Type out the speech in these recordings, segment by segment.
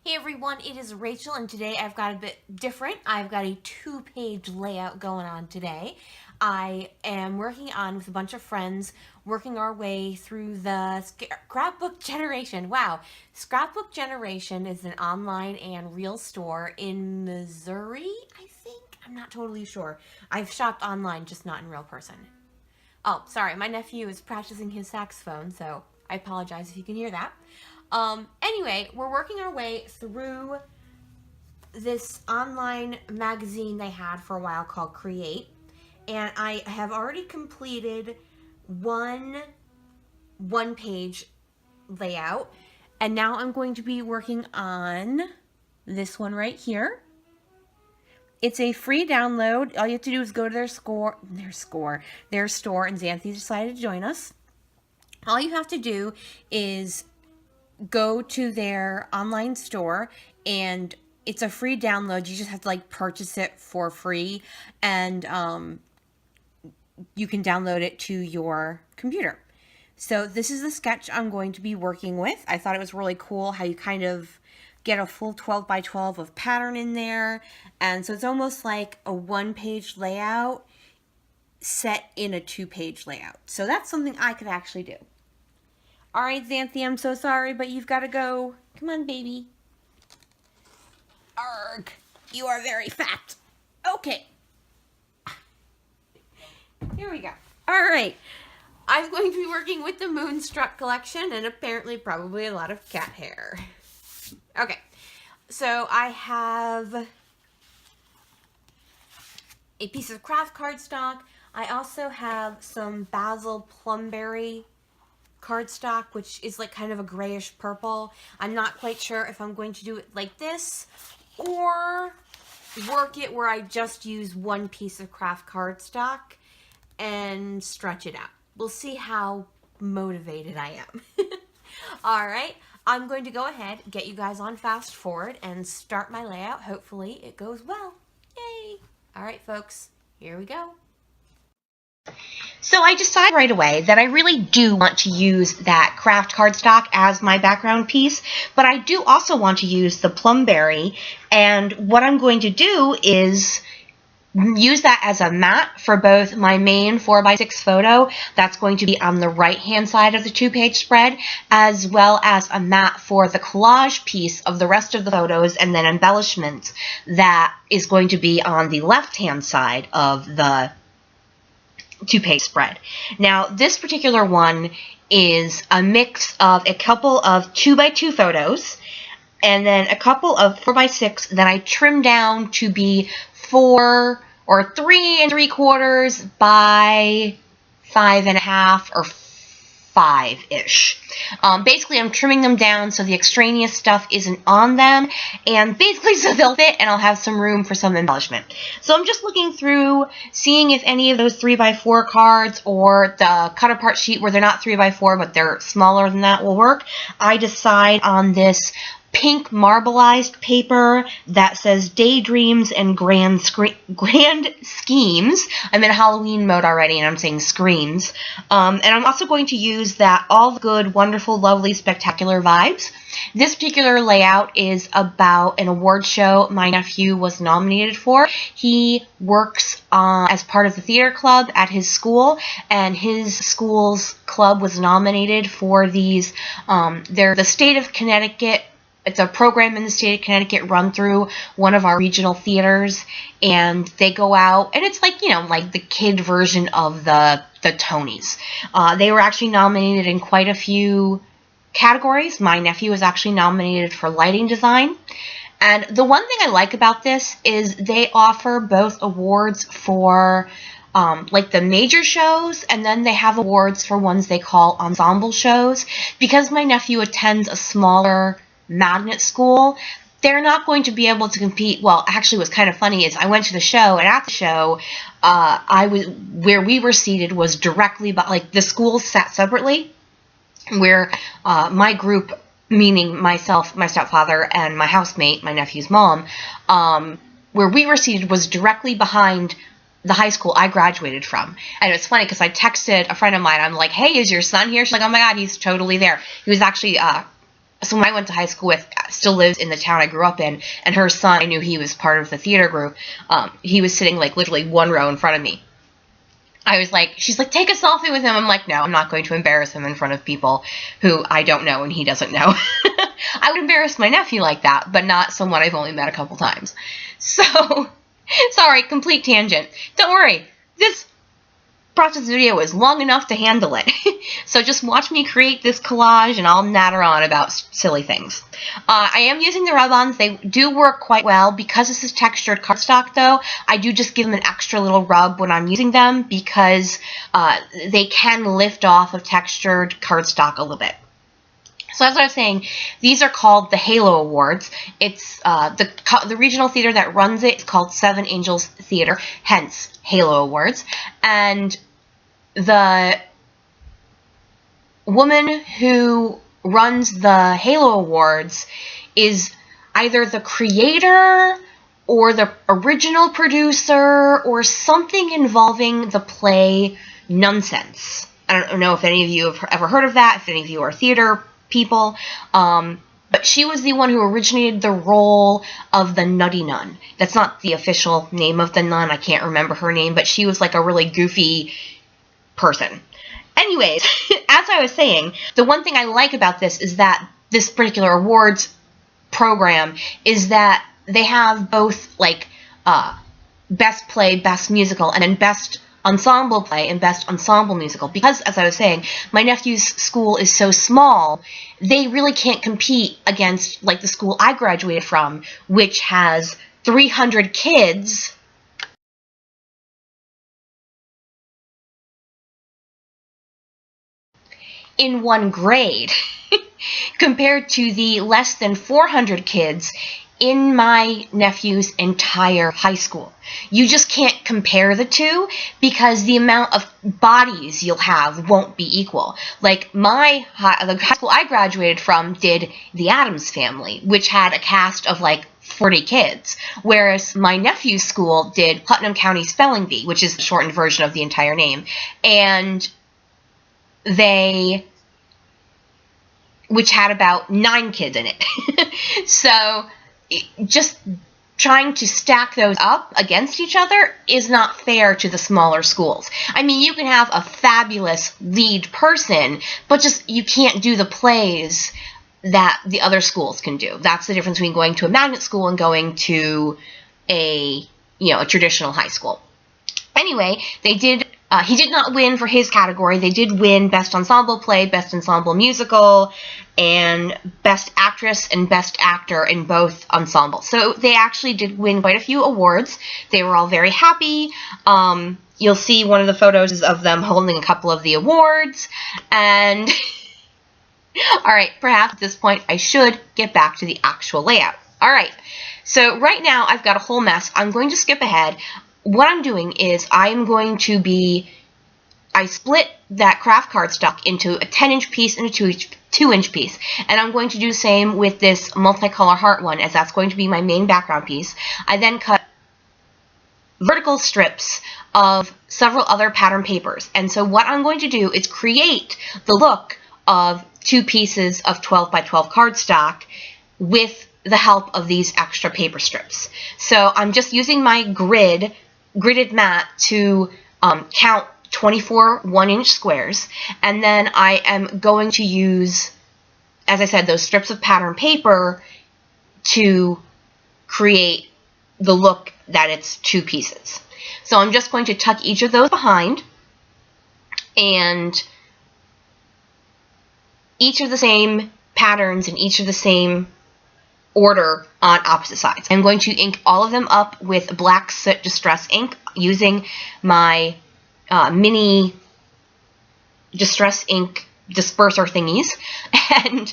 Hey everyone, it is Rachel, and today I've got a bit different. I've got a two-page layout going on today. I am working on, with a bunch of friends, working our way through the Scrapbook Generation. Wow. Scrapbook Generation is an online and real store in Missouri, I think? I'm not totally sure. I've shopped online, just not in real person. Oh, sorry, my nephew is practicing his saxophone, so I apologize if you can hear that. Anyway, we're working our way through this online magazine they had for a while called Create, and I have already completed one page layout, and now I'm going to be working on this one right here. It's a free download. All you have to do is go to their store, and Xanthi decided to join us. All you have to do is go to their online store, and it's a free download. You just have to purchase it for free, and you can download it to your computer. So this is the sketch I'm going to be working with. I thought it was really cool how you kind of get a full 12 by 12 of pattern in there. And so it's almost like a one-page layout set in a two-page layout. So that's something I could actually do. All right, Xanthi, I'm so sorry, but you've got to go. Come on, baby. Arg, you are very fat. Okay. Here we go. All right. I'm going to be working with the Moonstruck collection, and apparently probably a lot of cat hair. Okay. So I have a piece of craft cardstock. I also have some basil plumberry cardstock, which is kind of a grayish purple. I'm not quite sure if I'm going to do it like this or work it where I just use one piece of craft cardstock and stretch it out. We'll see how motivated I am. All right, I'm going to go ahead, get you guys on fast forward, and start my layout. Hopefully it goes well. Yay! All right, folks, here we go. So I decided right away that I really do want to use that craft cardstock as my background piece, but I do also want to use the plumberry, and what I'm going to do is use that as a mat for both my main 4x6 photo that's going to be on the right hand side of the two-page spread, as well as a mat for the collage piece of the rest of the photos and then embellishments that is going to be on the left hand side of the two-page spread. Now, this particular one is a mix of a couple of 2x2 photos and then a couple of 4x6 that I trimmed down to be 4 or 3 3/4 by 5.5 or 5-ish. Basically, I'm trimming them down so the extraneous stuff isn't on them, and basically so they'll fit and I'll have some room for some embellishment. So I'm just looking through, seeing if any of those 3x4 cards or the cut-apart sheet where they're not 3x4 but they're smaller than that will work. I decide on this pink marbleized paper that says Daydreams and Grand Schemes. I'm in Halloween mode already and I'm saying screams. And I'm also going to use that All Good, Wonderful, Lovely, Spectacular Vibes. This particular layout is about an award show my nephew was nominated for. He works as part of the theater club at his school, and his school's club was nominated for these. They're the state of Connecticut. It's a program in the state of Connecticut run through one of our regional theaters, and they go out, and it's like the kid version of the Tonys. They were actually nominated in quite a few categories. My nephew was actually nominated for lighting design. And the one thing I like about this is they offer both awards for the major shows, and then they have awards for ones they call ensemble shows. Because my nephew attends a smaller magnet school, they're not going to be able to compete. Well, actually what's kind of funny is I went to the show, and at the show where we were seated was directly by, the schools sat separately, where my group, meaning myself, my stepfather, and my housemate, my nephew's mom, where we were seated was directly behind the high school I graduated from. And it's funny because I texted a friend of mine. I'm like, hey, is your son here? She's like, oh my God, he's totally there. He was actually someone I went to high school with still lives in the town I grew up in, and her son, I knew he was part of the theater group. He was sitting like literally one row in front of me. I was like, she's like, take a selfie with him. I'm like, no, I'm not going to embarrass him in front of people who I don't know and he doesn't know. I would embarrass my nephew like that, but not someone I've only met a couple times. So, sorry, complete tangent. Don't worry, this process video is long enough to handle it. So just watch me create this collage and I'll natter on about silly things. I am using the rub-ons. They do work quite well. Because this is textured cardstock though, I do just give them an extra little rub when I'm using them because they can lift off of textured cardstock a little bit. So as I was saying, these are called the Halo Awards. It's the regional theater that runs it is called Seven Angels Theater, hence Halo Awards. And the woman who runs the Halo Awards is either the creator or the original producer or something involving the play Nonsense. I don't know if any of you have ever heard of that, if any of you are theater people, but she was the one who originated the role of the Nutty Nun. That's not the official name of the nun. I can't remember her name, but she was like a really goofy person. Anyways, as I was saying, the one thing I like about this is that this particular awards program is that they have both like best play, best musical, and then best ensemble play and best ensemble musical. Because, as I was saying, my nephew's school is so small, they really can't compete against like the school I graduated from, which has 300 kids in one grade compared to the less than 400 kids in my nephew's entire high school. You just can't compare the two because the amount of bodies you'll have won't be equal. Like the high school I graduated from did the Addams Family, which had a cast of like 40 kids, whereas my nephew's school did Putnam County Spelling Bee, which is the shortened version of the entire name, which had about 9 kids in it. So just trying to stack those up against each other is not fair to the smaller schools. I mean, you can have a fabulous lead person, but just you can't do the plays that the other schools can do. That's the difference between going to a magnet school and going to a traditional high school. Anyway, he did not win for his category. They did win Best Ensemble Play, Best Ensemble Musical, and Best Actress and Best Actor in both ensembles. So they actually did win quite a few awards. They were all very happy. You'll see one of the photos of them holding a couple of the awards. And alright, perhaps at this point I should get back to the actual layout. Alright, so right now I've got a whole mess. I'm going to skip ahead. What I'm doing is I split that craft cardstock into a 10-inch piece and a 2-inch piece. And I'm going to do the same with this multicolor heart one, as that's going to be my main background piece. I then cut vertical strips of several other pattern papers. And so what I'm going to do is create the look of 2 pieces of 12 by 12 cardstock with the help of these extra paper strips. So I'm just using my gridded mat to count 24 1-inch squares, and then I am going to use, as I said, those strips of pattern paper to create the look that it's 2 pieces. So I'm just going to tuck each of those behind, and each of the same patterns and each of the same order on opposite sides. I'm going to ink all of them up with black soot distress ink using my mini distress ink disperser thingies. And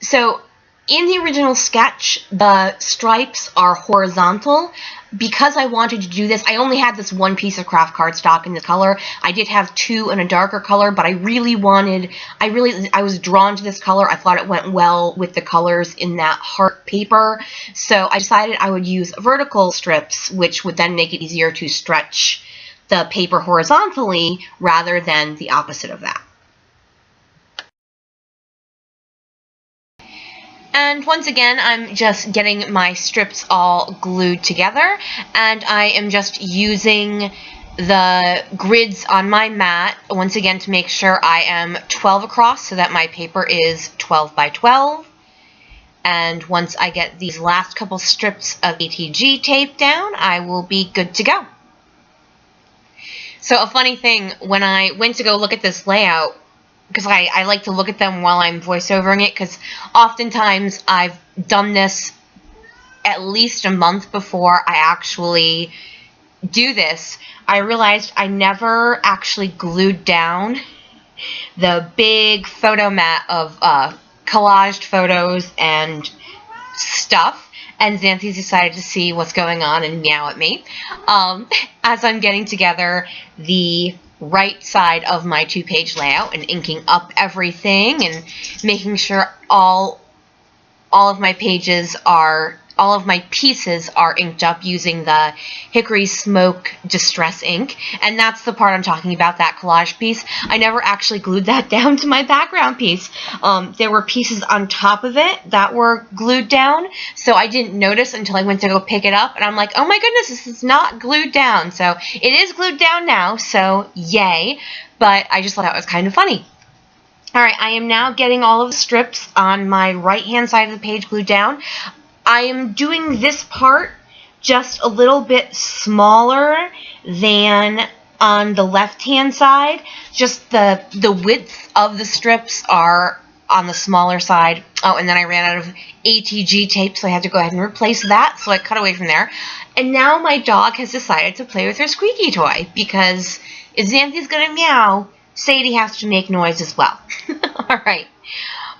so in the original sketch, the stripes are horizontal. Because I wanted to do this, I only had this one piece of craft cardstock in this color. I did have 2 in a darker color, but I was drawn to this color. I thought it went well with the colors in that heart paper. So I decided I would use vertical strips, which would then make it easier to stretch the paper horizontally rather than the opposite of that. And once again, I'm just getting my strips all glued together, and I am just using the grids on my mat once again to make sure I am 12 across so that my paper is 12 by 12. And once I get these last couple strips of ATG tape down, I will be good to go. So a funny thing, when I went to go look at this layout, because I like to look at them while I'm voiceovering it, because oftentimes I've done this at least a month before I actually do this, I realized I never actually glued down the big photo mat of collaged photos and stuff, and Xanthi's decided to see what's going on and meow at me as I'm getting together the right side of my 2-page layout and inking up everything and making sure all of my pieces are inked up using the Hickory Smoke Distress ink. And that's the part I'm talking about, that collage piece. I never actually glued that down to my background piece. There were pieces on top of it that were glued down, so I didn't notice until I went to go pick it up, and I'm like, oh my goodness, this is not glued down. So it is glued down now, so yay. But I just thought that was kind of funny. Alright, I am now getting all of the strips on my right-hand side of the page glued down. I am doing this part just a little bit smaller than on the left-hand side. Just the width of the strips are on the smaller side. Oh, and then I ran out of ATG tape, so I had to go ahead and replace that, so I cut away from there. And now my dog has decided to play with her squeaky toy, because if Xanthi's gonna meow, Sadie has to make noise as well. Alright.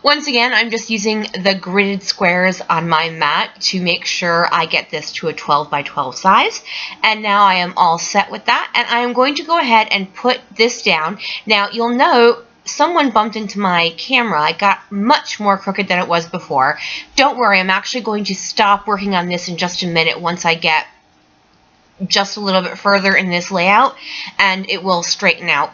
Once again, I'm just using the gridded squares on my mat to make sure I get this to a 12 by 12 size. And now I am all set with that, and I am going to go ahead and put this down. Now, you'll note someone bumped into my camera. It got much more crooked than it was before. Don't worry, I'm actually going to stop working on this in just a minute once I get just a little bit further in this layout, and it will straighten out.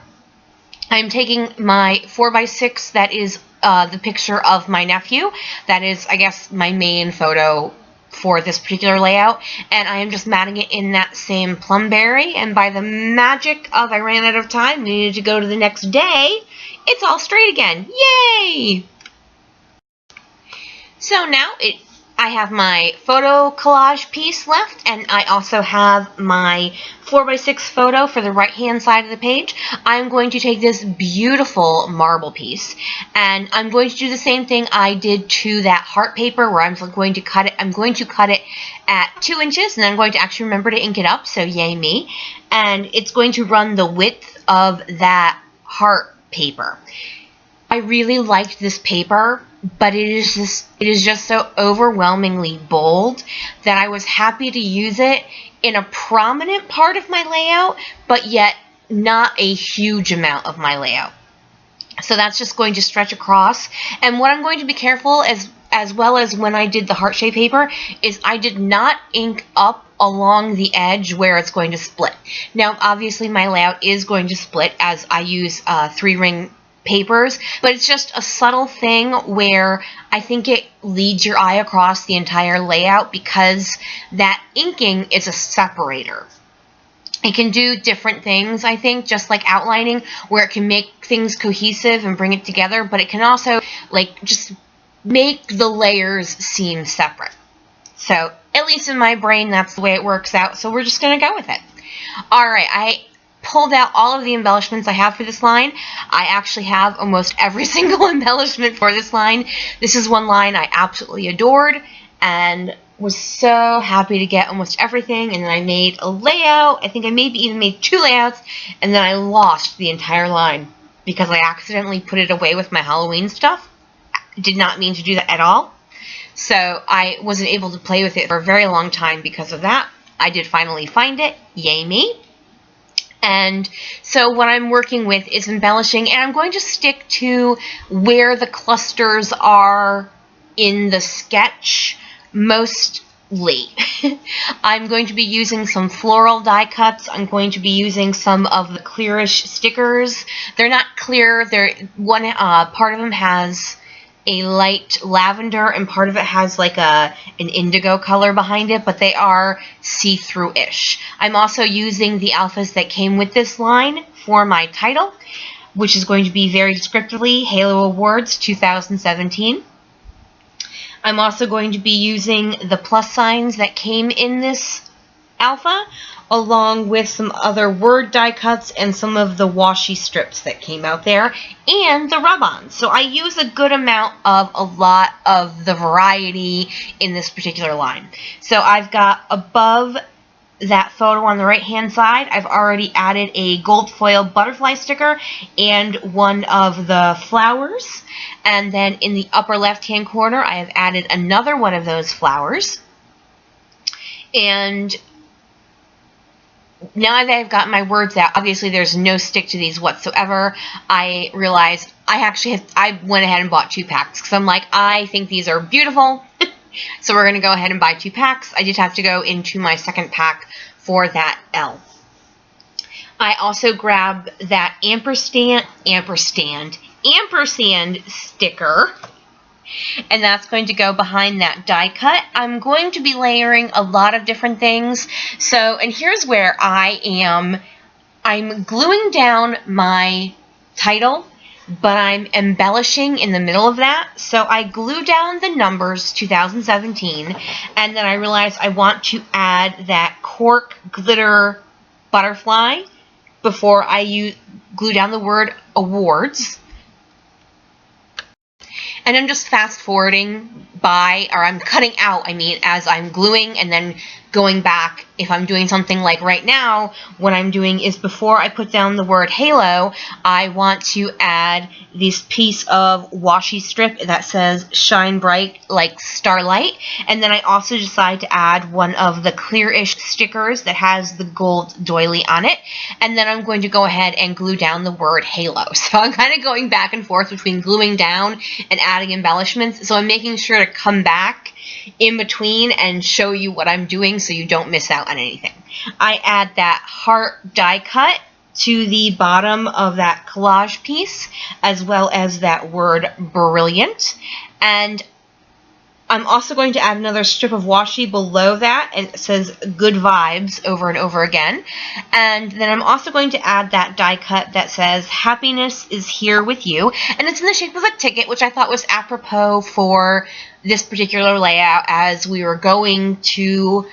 I'm taking my 4x6 that is the picture of my nephew. That is, I guess, my main photo for this particular layout, and I am just matting it in that same plumberry, and by the magic of I ran out of time, we needed to go to the next day, it's all straight again. Yay! So now I have my photo collage piece left, and I also have my 4x6 photo for the right-hand side of the page. I'm going to take this beautiful marble piece, and I'm going to do the same thing I did to that heart paper, where I'm going to cut it. I'm going to cut it at 2 inches, and I'm going to actually remember to ink it up, so yay me. And it's going to run the width of that heart paper. I really liked this paper, but it is just so overwhelmingly bold that I was happy to use it in a prominent part of my layout, but yet not a huge amount of my layout. So that's just going to stretch across. And what I'm going to be careful, as well as when I did the heart shape paper, is I did not ink up along the edge where it's going to split. Now, obviously my layout is going to split as I use 3-ring papers, but it's just a subtle thing where I think it leads your eye across the entire layout, because that inking is a separator. It can do different things, I think, just like outlining, where it can make things cohesive and bring it together, but it can also like just make the layers seem separate. So at least in my brain, that's the way it works out, so we're just gonna go with it. Alright, I pulled out all of the embellishments I have for this line. I actually have almost every single embellishment for this line. This is one line I absolutely adored and was so happy to get almost everything, and then I made a layout. I think I maybe even made 2 layouts, and then I lost the entire line because I accidentally put it away with my Halloween stuff. I did not mean to do that at all. So I wasn't able to play with it for a very long time because of that. I did finally find it. Yay me. And so what I'm working with is embellishing, and I'm going to stick to where the clusters are in the sketch mostly. I'm going to be using some floral die cuts. I'm going to be using some of the clearish stickers. They're not clear. They're one part of them has a light lavender, and part of it has like an indigo color behind it, but they are see-through-ish. I'm also using the alphas that came with this line for my title, which is going to be very descriptively Halo Awards 2017. I'm also going to be using the plus signs that came in this alpha, along with some other word die cuts and some of the washi strips that came out there, and the rub-ons. So I use a good amount of a lot of the variety in this particular line. So I've got above that photo on the right hand side, I've already added a gold foil butterfly sticker and one of the flowers. And then in the upper left hand corner, I have added another one of those flowers. And now that I've got my words out, obviously there's no stick to these whatsoever. I realized I went ahead and bought 2 packs because I'm like, I think these are beautiful. So we're going to go ahead and buy 2 packs. I just have to go into my second pack for that L. I also grabbed that ampersand sticker, and that's going to go behind that die cut. I'm going to be layering a lot of different things. So, and here's where I'm gluing down my title, but I'm embellishing in the middle of that. So I glue down the numbers 2017, and then I realized I want to add that cork glitter butterfly before I glue down the word awards. And I'm just fast forwarding by, or I'm cutting out, as I'm gluing and then going back. If I'm doing something like right now, what I'm doing is before I put down the word halo, I want to add this piece of washi strip that says shine bright like starlight. And then I also decide to add one of the clear-ish stickers that has the gold doily on it. And then I'm going to go ahead and glue down the word halo. So I'm kind of going back and forth between gluing down and adding embellishments. So I'm making sure to come back in between and show you what I'm doing so you don't miss out on anything. I add that heart die cut to the bottom of that collage piece, as well as that word brilliant. And I'm also going to add another strip of washi below that, and it says good vibes over and over again. And then I'm also going to add that die cut that says happiness is here with you, and it's in the shape of a ticket, which I thought was apropos for this particular layout, as we were going to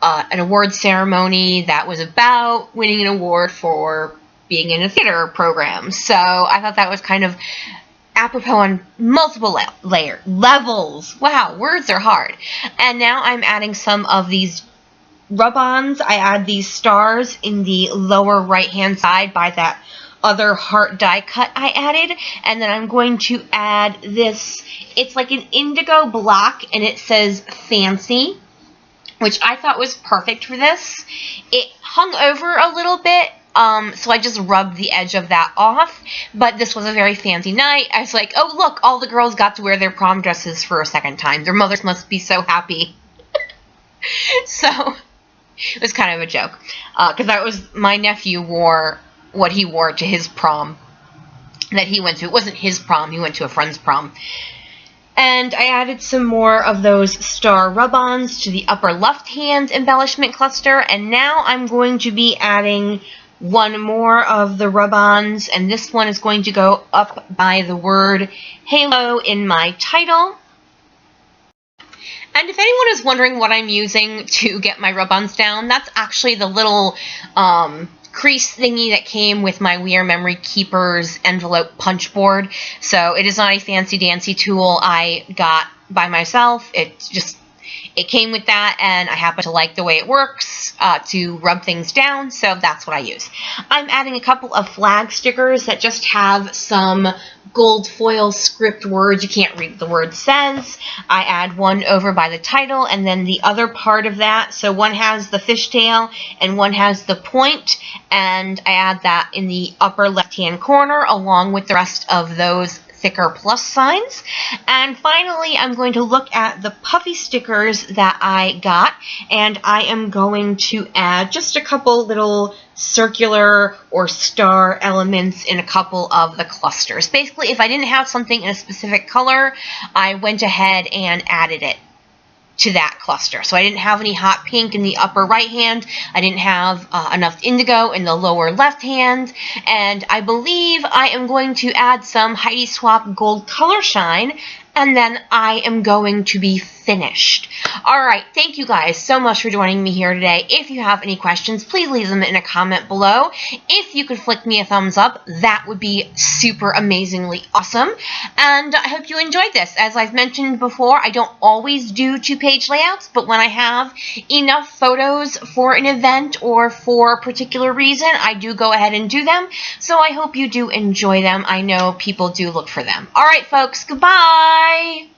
an award ceremony that was about winning an award for being in a theater program. So I thought that was kind of apropos on multiple levels. Wow, words are hard. And now I'm adding some of these rub-ons. I add these stars in the lower right-hand side by that other heart die cut I added. And then I'm going to add this. It's like an indigo block, and it says fancy, which I thought was perfect for this. It hung over a little bit, so I just rubbed the edge of that off, but this was a very fancy night. I was like, oh look, all the girls got to wear their prom dresses for a second time. Their mothers must be so happy. So, it was kind of a joke, because that was, my nephew wore what he wore to his prom that he went to. It wasn't his prom, he went to a friend's prom. And I added some more of those star rub-ons to the upper left-hand embellishment cluster, and now I'm going to be adding one more of the rub-ons, and this one is going to go up by the word halo in my title. And if anyone is wondering what I'm using to get my rub-ons down, that's actually the little crease thingy that came with my We Are Memory Keepers envelope punch board. So it is not a fancy dancy tool I got by myself. It came with that, and I happen to like the way it works to rub things down, so that's what I use. I'm adding a couple of flag stickers that just have some gold foil script words. You can't read what the word says. I add one over by the title, and then the other part of that. So one has the fishtail, and one has the point, and I add that in the upper left-hand corner, along with the rest of those thicker plus signs. And finally, I'm going to look at the puffy stickers that I got, and I am going to add just a couple little circular or star elements in a couple of the clusters. Basically, if I didn't have something in a specific color, I went ahead and added it to that cluster. So I didn't have any hot pink in the upper right hand. I didn't have enough indigo in the lower left hand. And I believe I am going to add some Heidi Swap Gold Color Shine, and then I am going to be finished. All right, thank you guys so much for joining me here today. If you have any questions, please leave them in a comment below. If you could flick me a thumbs up, that would be super amazingly awesome. And I hope you enjoyed this. As I've mentioned before, I don't always do 2-page layouts, but when I have enough photos for an event or for a particular reason, I do go ahead and do them. So I hope you do enjoy them. I know people do look for them. All right, folks, goodbye.